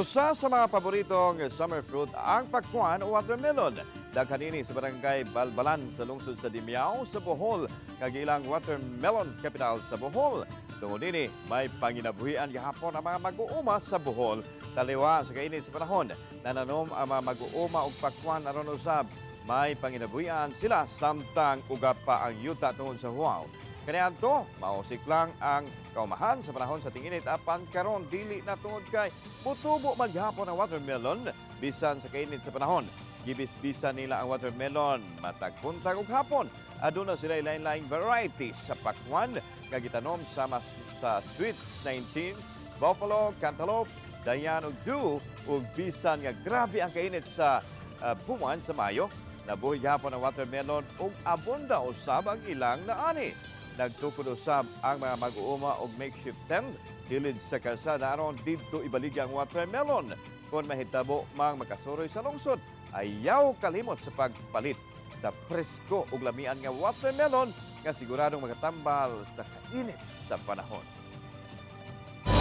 Usa sa mga paboritong summer fruit ang pakwan o watermelon. Daghan ini sa barangay Balbalan sa lungsod sa Dimiao sa Bohol, kagilang watermelon capital sa Bohol. Tungod ini, may panginabuhian gihapon ang mga mag-uuma sa Bohol. Taliwa sa kainit sa panahon, nananom ang mga mag-uuma o pakwan aron usab. May panginabuhian sila samtang uga pa ang yuta tungod sa huwaw. Kaniadto, mausik lang ang kaumahan sa panahon sa tinginit apan karon dili na tungod kay mutubo maghapon ang watermelon bisan sa kainit sa panahon. Gibis-bisan nila ang watermelon matag buntag ug hapon. Aduna sila lain-laing varieties sa pakwan nga gitanom sama sa sweet 19, buffalo, cantaloupe, dayan ug dew ug bisan nga grabe ang kainit sa buwan sa Mayo. Nabuhi gihapon ang watermelon ug abunda usab ang ilang naani. Nagtukod usab ang mga mag-uuma og makeshift tent hilid sa kalsada aron didto ibaligya ang watermelon. Kung mahitabo mang makasuroy sa lungsod, ayaw kalimot sa pagpalit sa presko ug lamian nga watermelon nga siguradong magatambal sa kainit sa panahon.